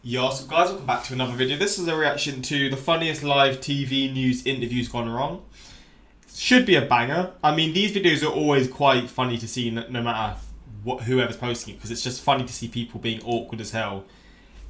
Yo, so guys, welcome back to another video. This is a reaction to the funniest live TV news interviews gone wrong. Should be a banger. I mean, these videos are always quite funny to see no matter whoever's posting it, because it's just funny to see people being awkward as hell.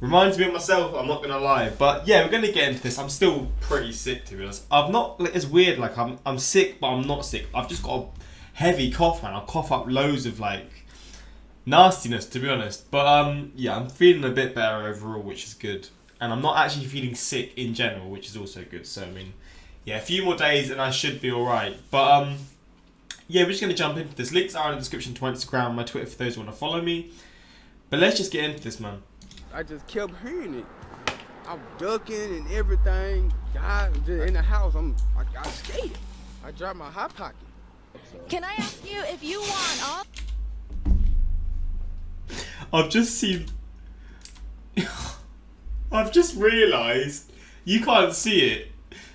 Reminds me of myself, I'm not gonna lie. But yeah, we're gonna get into this. I'm still pretty sick, to be honest. It's weird, like I'm sick, but I'm not sick. I've just got a heavy cough, man. I'll cough up loads of nastiness, to be honest. But yeah, I'm feeling a bit better overall, which is good. And I'm not actually feeling sick in general, which is also good. So I mean, yeah, a few more days and I should be alright. But yeah, we're just gonna jump into this. Links are in the description to my Instagram, my Twitter for those who want to follow me. But let's just get into this, man. I just kept hearing it. I'm ducking and everything. God, just in the house, I got scared. I dropped my hot pocket. Can I ask you if you want all? I've just realised you can't see it.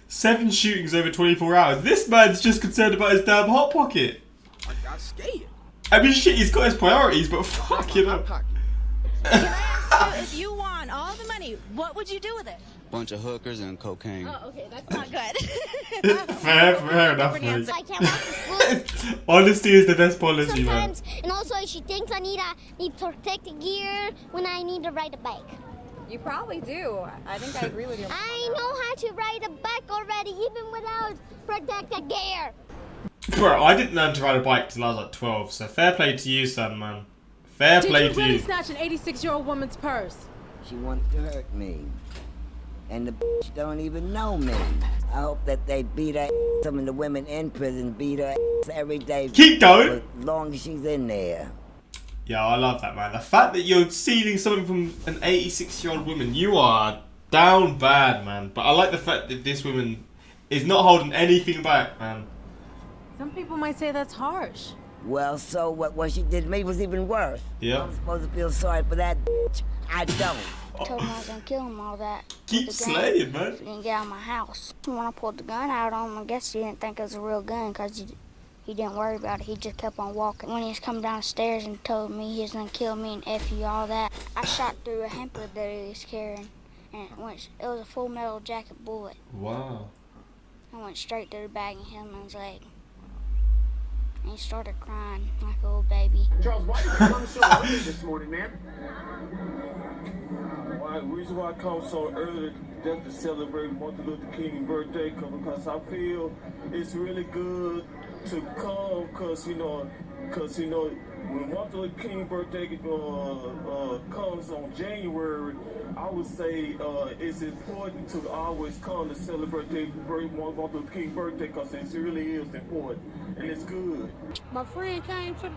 7 shootings over 24 hours. This man's just concerned about his damn hot pocket. I got scared. I mean, shit, he's got his priorities, but fuck it up. Can I ask you if you won all the money, what would you do with it? Bunch of hookers and cocaine. Oh, okay, that's not good. fair enough, mate. I can't walk to school Honesty is the best policy, man. sometimes, and also she thinks I need protective gear when I need to ride a bike. You probably do. I think I agree with you. I know how to ride a bike already, even without protective gear. Bro, I didn't learn to ride a bike till I was like 12, so fair play to you, son, man. Fair play to you. Did you really snatch an 86-year-old woman's purse? She wanted to hurt me. And the bitch don't even know me. I hope that they beat her ass. Some of the women in prison beat her ass every day. Keep going. As long as she's in there. Yeah, I love that, man. The fact that you're stealing something from an 86-year-old woman, you are down bad, man. But I like the fact that this woman is not holding anything back, man. Some people might say that's harsh. Well, so what she did to me was even worse. Yeah. I'm supposed to feel sorry for that bitch. I don't. I told him I was gonna kill him all that. Keep slaying, man. If he didn't get out of my house. When I pulled the gun out on him, I guess he didn't think it was a real gun because he didn't worry about it. He just kept on walking. When he was coming downstairs and told me he was gonna kill me and F you, all that, I shot through a hamper that he was carrying, and it was a full metal jacket bullet. Wow. I went straight to the bag and hit him in his leg. And he started crying like a little baby. Charles, why did you come so early this morning, man? The reason why I come so early just to celebrate Martin Luther King's birthday, because I feel it's really good to come, because you know, when Martin Luther King's birthday comes on January, I would say it's important to always come to celebrate Martin Luther King's birthday, because it really is important and it's good. My friend came to the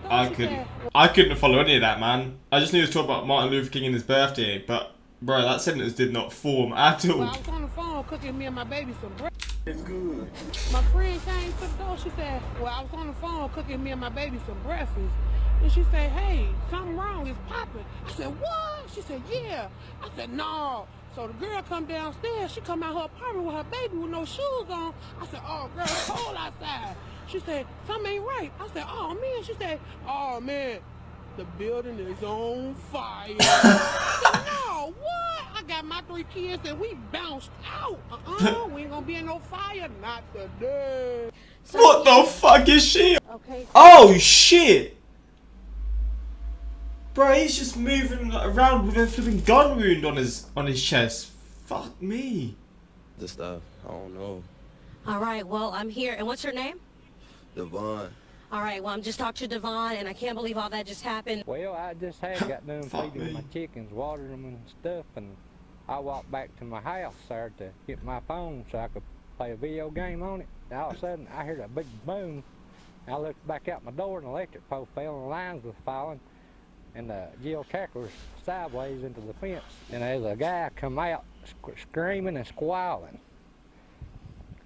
door. I couldn't follow any of that, man. I just knew he was talking about Martin Luther King and his birthday, but bro, that sentence did not form at all. Well, I was on the phone cooking me and my baby some breakfast. It's good. My friend came to the door. She said, well, I was on the phone cooking me and my baby some breakfast. And she said, hey, something wrong, it's popping. I said, what? She said, yeah. I said, no. So the girl come downstairs. She come out her apartment with her baby with no shoes on. I said, oh, girl, it's cold outside. She said, something ain't right. I said, oh, man. She said, oh, man, the building is on fire. I said, no, what? I got my 3 kids and we bounced out. We ain't gonna be in no fire. Not today. So, what the fuck is she? Okay. Oh, shit. Bro, he's just moving around with a flipping gun wound on his chest. Fuck me. The stuff, I don't know. All right, well, I'm here. And what's your name? Devon. All right, well, I'm just talking to Devon, and I can't believe all that just happened. Well, I just had got done feeding my chickens, watering them and stuff, and I walked back to my house there to get my phone so I could play a video game on it. And all of a sudden, I heard a big boom. I looked back out my door, and the electric pole fell, and the lines was falling, and the Jill tracker was sideways into the fence. And there's a guy come out screaming and squalling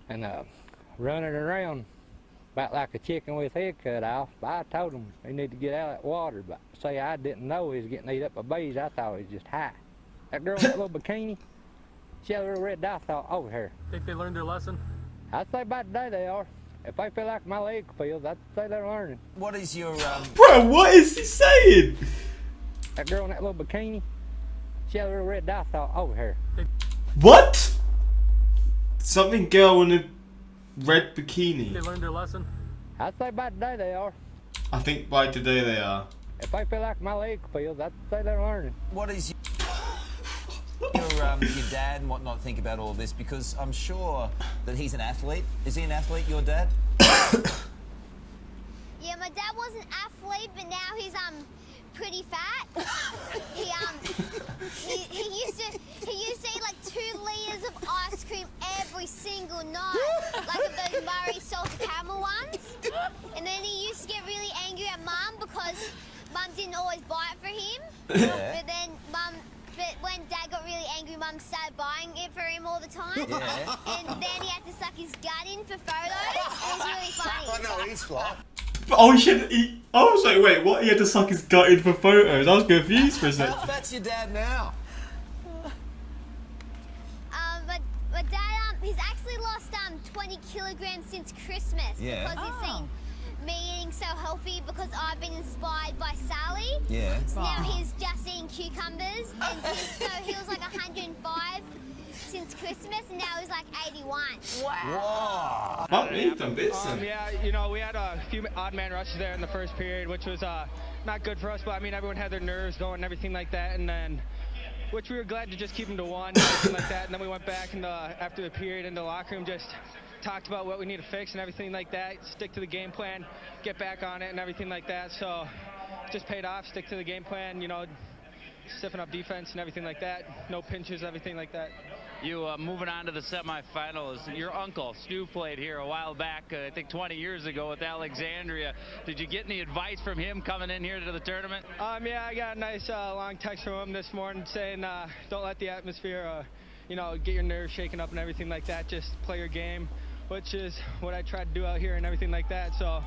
and running around about like a chicken with his head cut off. I told him he need to get out of that water, but say I didn't know he was getting eat up by bees. I thought he was just high. That girl in that little bikini, she had a little red dot over her. Think they learned their lesson? I'd say by today they are. If they feel like my leg feels, I'd say they're learning. What is your Bro, what is he saying? That girl in that little bikini, a little red dot over here. What? Something girl in a red bikini. They learned their lesson? I'd say by today they are. I think by today they are. If they feel like my leg feels, I'd say they're learning. What is your dad and whatnot think about all this? Because I'm sure that he's an athlete. Is he an athlete, your dad? Yeah, my dad was an athlete, but now he's pretty fat. he used to eat like 2 liters of ice cream every single night, like of those Murray salted caramel ones. And then he used to get really angry at Mum because Mum didn't always buy it for him. Yeah. But when Dad got really angry, Mum started buying it for him all the time. Yeah. And then he had to suck his gut in for photos. It was really funny. I know, he's flat. Oh, I was like, wait, what? He had to suck his gut in for photos. I was confused for a second. How fat's your dad now? But Dad, he's actually lost 20 kilograms since Christmas. Yeah. Because he's seen me eating so healthy because I've been inspired by Sally. Yeah. So now he's just eating cucumbers. And so he was like 105 since Christmas, and now he's like 81. Wow. Fuck me, done this. Yeah, you know, we had a few odd man rushes there in the first period, which was not good for us, but I mean, everyone had their nerves going and everything like that, and then, which we were glad to just keep them to 1 and everything like that, and then we went back after the period in the locker room, just talked about what we need to fix and everything like that, stick to the game plan, get back on it and everything like that, so just paid off, stick to the game plan, you know, stiffen up defense and everything like that, no pinches, everything like that. You moving on to the semifinals. Your uncle Stu played here a while back, I think 20 years ago with Alexandria. Did you get any advice from him coming in here to the tournament? Yeah, I got a nice long text from him this morning saying don't let the atmosphere, you know, get your nerves shaken up and everything like that. Just play your game, which is what I try to do out here and everything like that. So,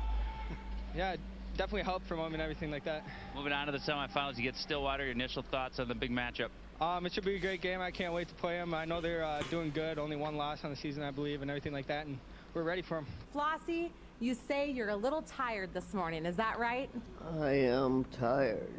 yeah, definitely help from him and everything like that. Moving on to the semifinals, you get Stillwater. Your initial thoughts on the big matchup? It should be a great game. I can't wait to play them. I know they're doing good. Only 1 loss on the season, I believe, and everything like that, and we're ready for them. Flossie, you say you're a little tired this morning. Is that right? I am tired.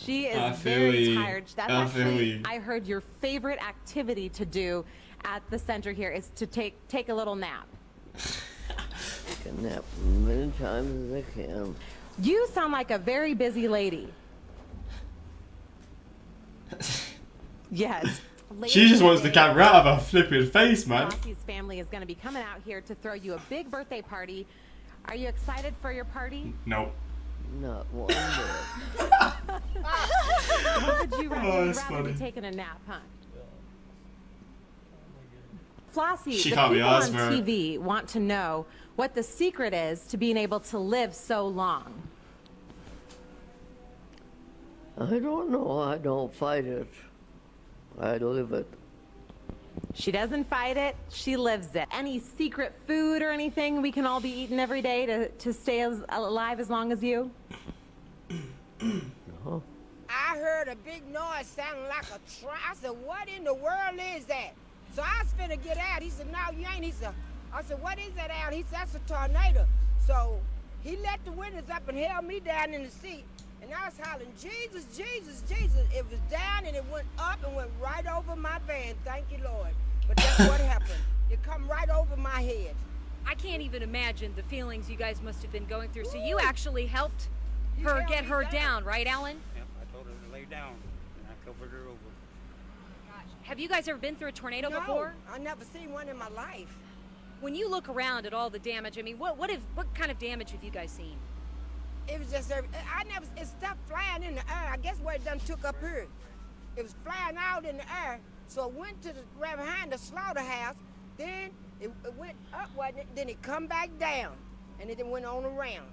She is very tired. That's actually, I heard your favorite activity to do at the center here is to take a little nap. Take a nap as many times as I can. You sound like a very busy lady. Yes. She just wants the camera out of her flipping face, man. Flossie's family is going to be coming out here to throw you a big birthday party. Are you excited for your party? Nope. Not one bit. What would you rather be taking a nap, huh? Flossie, She the can't be people on asked, man. TV want to know what the secret is to being able to live so long. I don't know. I don't fight it. I live it. She doesn't fight it, she lives it. Any secret food or anything we can all be eating every day to stay alive as long as you? No. I heard a big noise sounding like a truck. I said, what in the world is that? So I was finna get out. He said, no, you ain't. He said, I said, what is that out? He said, that's a tornado. So he let the windows up and held me down in the seat. And I was hollering, Jesus, Jesus, Jesus. It was down and it went up and went right over my van. Thank you, Lord. But that's what happened. It come right over my head. I can't even imagine the feelings you guys must have been going through. So you actually helped her get her down, right, Alan? Yep, I told her to lay down, and I covered her over. Have you guys ever been through a tornado No, before? I never seen one in my life. When you look around at all the damage, I mean, what kind of damage have you guys seen? It was just, it stopped flying in the air. I guess where it done took up here. It was flying out in the air. So it went to right behind the slaughterhouse. Then it went up, then it come back down. And it went on around.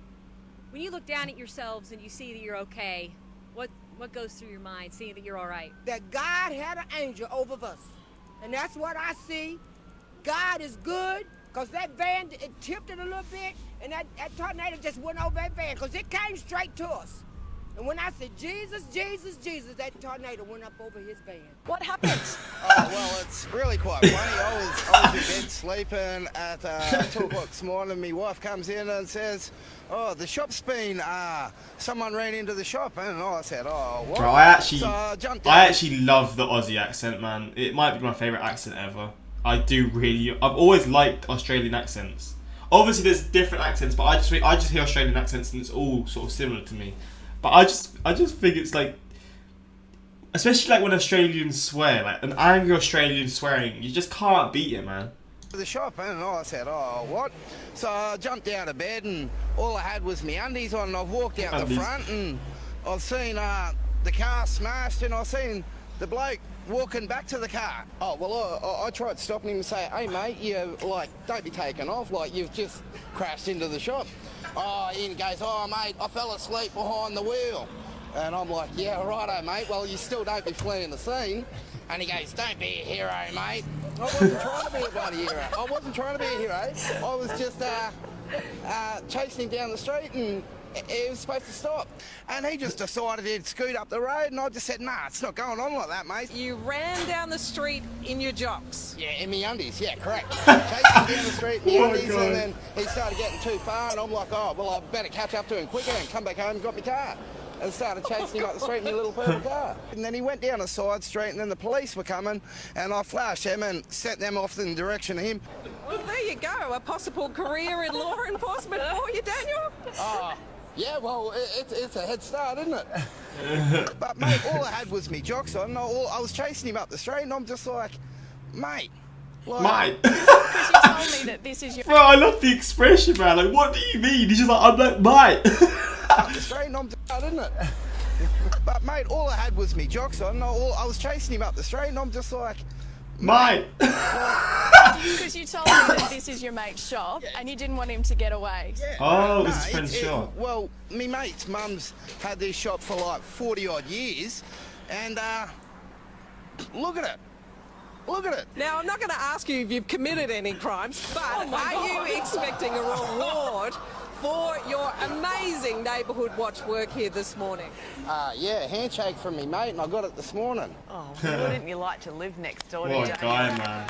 When you look down at yourselves and you see that you're okay, what goes through your mind, seeing that you're all right? That God had an angel over us. And that's what I see. God is good, because that van, it tipped it a little bit, and that tornado just went over that van, because it came straight to us. And when I said, Jesus, Jesus, Jesus, that tornado went up over his van. What happened? Well, it's really quite funny. I was bed sleeping at 2 o'clock this morning. My wife comes in and says, "Oh, the shop's been, someone ran into the shop." And I said, "Oh, what?" Bro, I actually So love the Aussie accent, man. It might be my favourite accent ever. I do really. I've always liked Australian accents. Obviously, there's different accents, but I just hear Australian accents and it's all sort of similar to me. But I just think it's like, especially like when Australians swear, like an angry Australian swearing, you just can't beat it, man. the shop, and I said, "Oh, what?" So I jumped out of bed, and all I had was my undies on, and I've walked out the front, and I've seen the car smashed, and I've seen the bloke walking back to the car. Oh, well, I tried stopping him and say, "Hey, mate, you, like, don't be taking off, like, you've just crashed into the shop." Oh, and he goes, "Oh, mate, I fell asleep behind the wheel." And I'm like, "Yeah, righto, mate, well, you still don't be fleeing the scene." And he goes, "Don't be a hero, mate." I wasn't trying to be a bloody hero. I wasn't trying to be a hero. I was just chasing him down the street, and he was supposed to stop. And he just decided he'd scoot up the road, and I just said, "Nah, it's not going on like that, mate." You ran down the street in your jocks? Yeah, in my undies, yeah, correct. Chasing him down the street in my undies, and then he started getting too far, and I'm like, "Oh, well, I better catch up to him quicker and come back home and got my car." And started chasing him up the street in my little purple car. And then he went down a side street, and then the police were coming, and I flashed them and sent them off in the direction of him. Well, there you go, a possible career in law enforcement for you, Daniel. Yeah, well, it's a head start, isn't it? But, mate, all I had was me jocks on. I was chasing him up the street, and I'm just like, "Mate." Like, Mate. Because you told me that this is your... Bro, I love the expression, man. Like, what do you mean? He's just like, I'm like, mate. up the street, and I'm just out, isn't it? But, mate, all I had was me jocks on. I was chasing him up the street, and I'm just like, "Mate." Because you told me that this is your mate's shop, and you didn't want him to get away. Yeah. Oh, it was his friend's shop. Well, me mate's mum's had this shop for like 40-odd years, and look at it. Look at it. Now, I'm not going to ask you if you've committed any crimes, but are you expecting a reward for your amazing neighbourhood watch work here this morning? Yeah, handshake from me mate, and I got it this morning. Oh, wouldn't you like to live next door to What Jane? a guy, man.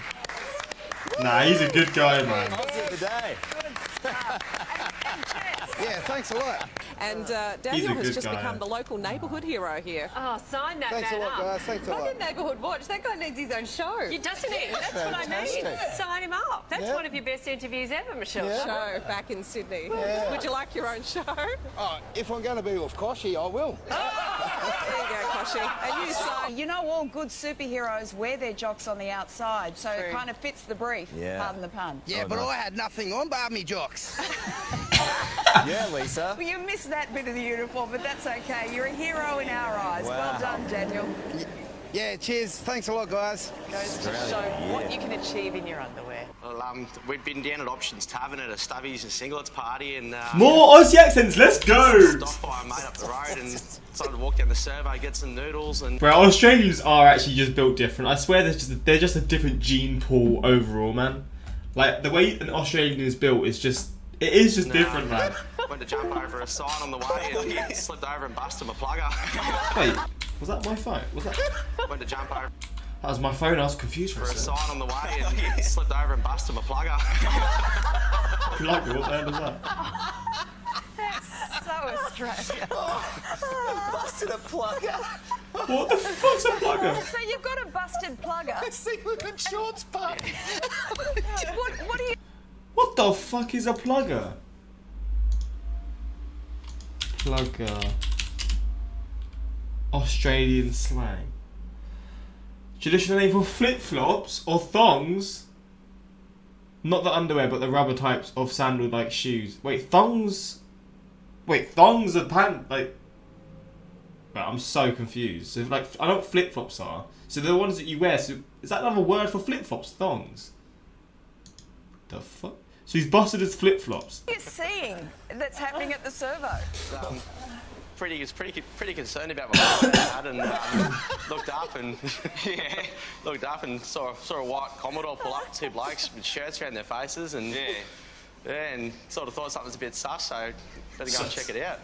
Nah, he's a good guy, man. Yeah, thanks a lot. And He's Daniel a has good just guy. become the local neighbourhood hero here. Oh, sign that Thanks a man lot, up. guys. Thanks a lot. Fucking neighbourhood watch. That guy needs his own show. Doesn't he? That's what I mean. Fantastic. Sign him up. That's Yeah. one of your best interviews ever, Michelle. Show back in Sydney. Yeah. Would you like your own show? Oh, if I'm going to be with Koshy, I will. There you go, Koshy. And you sign. You know, all good superheroes wear their jocks on the outside, so it kind of fits the brief, pardon the pun. Yeah, but I had nothing on but me jocks. Yeah, Lisa. Well, you missed that bit of the uniform, but that's okay. You're a hero in our eyes. Wow. Well done, Daniel. Yeah, cheers. Thanks a lot, guys. Goes to show what you can achieve in your underwear. Well, we've been down at Options Tavern at a Stubbies and Singlets party, and More Aussie accents, let's go! stopped by a mate up the road and decided to walk down the survey, get some noodles, and Bro, Australians are actually just built different. I swear they're just a different gene pool overall, man. Like, the way an Australian is built is just... It is just different, man. went to jump over a sign on the way and he slipped over and busted my plugger. Wait, was that my phone? Was that... Went to jump over That was my phone, I was confused for for a a second. sign on the way and he slipped over and busted my plugger. Plugger, what the hell is that? That's so Australian. Busted a plugger. What the fuck's a plugger? So you've got a busted plugger. Secret shorts part. What do you... What the fuck is a plugger? Plugger. Australian slang. Traditional name for flip-flops or thongs. Not the underwear, but the rubber types of sandal-like shoes. Wait, thongs? Wait, thongs are pant... Like... Right, I'm so confused. So, like, I know what flip-flops are. So they're the ones that you wear. So is that another word for flip-flops? Thongs? The fuck? So he's busted his flip-flops. What are you seeing that's happening at the servo? Pretty concerned about my dad and looked up and saw a white Commodore pull up, two blokes with shirts around their faces, and and sort of thought something was a bit sus, so better go and check it out.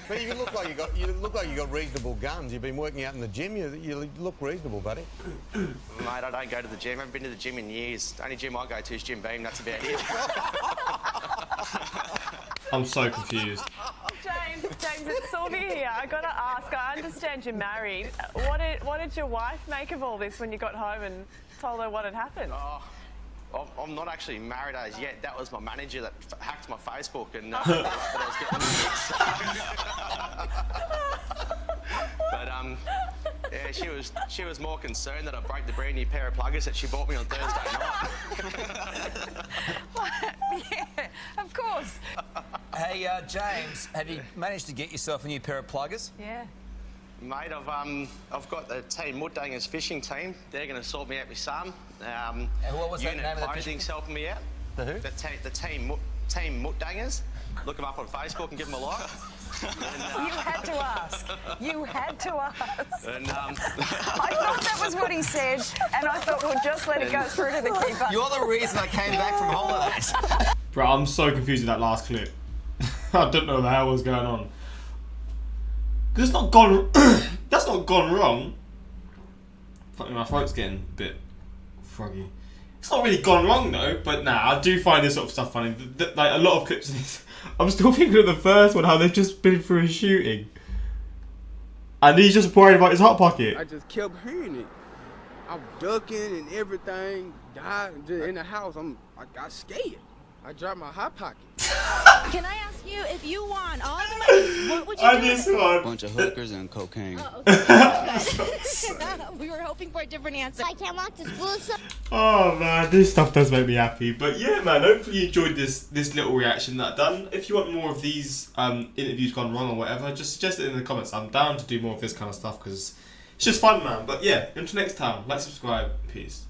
But you look like you got reasonable guns. You've been working out in the gym. You look reasonable, buddy. Mate, mate. I don't go to the gym. I haven't been to the gym in years. The only gym I go to is Jim Beam. That's about it. I'm so confused. James, it's Sylvia here. I gotta ask. I understand you're married. What did your wife make of all this when you got home and told her what had happened? I'm not actually married as yet. That was my manager that hacked my Facebook and that I was getting but yeah, she was more concerned that I broke the brand new pair of pluggers that she bought me on Thursday night. Yeah, of course. Hey, James, have you managed to get yourself a new pair of pluggers? Yeah. Mate, I've got the team Muttdangers fishing team. They're going to sort me out with some. And what was that Unit name of the Clothing's helping me out. The who? The team Muttdangers. Look them up on Facebook and give them a like. You had to ask. You had to ask. And, I thought that was what he said, and I thought we'll just let it go through to the keeper. You're the reason I came back from holidays. Bro, I'm so confused with that last clip. I don't know what the hell was going on. Because it's not gone... that's not gone wrong. Fucking my throat's getting a bit froggy. It's not really gone wrong though, but nah, I do find this sort of stuff funny. Like a lot of clips of this, I'm still thinking of the first one, how they've just been through a shooting. And he's just worried about his hot pocket. I just kept hearing it. I'm ducking and everything. Died in the house. I got scared. I dropped my hot pocket. Can I ask you, if you won all the money, what would you do? A bunch of hookers and cocaine. Oh, okay. We were hoping for a different answer. I can't walk to school, so... Oh man, this stuff does make me happy. But yeah, man, hopefully you enjoyed this little reaction that I've done. If you want more of these interviews gone wrong or whatever, just suggest it in the comments. I'm down to do more of this kind of stuff because it's just fun, man. But yeah, until next time, like, subscribe, peace.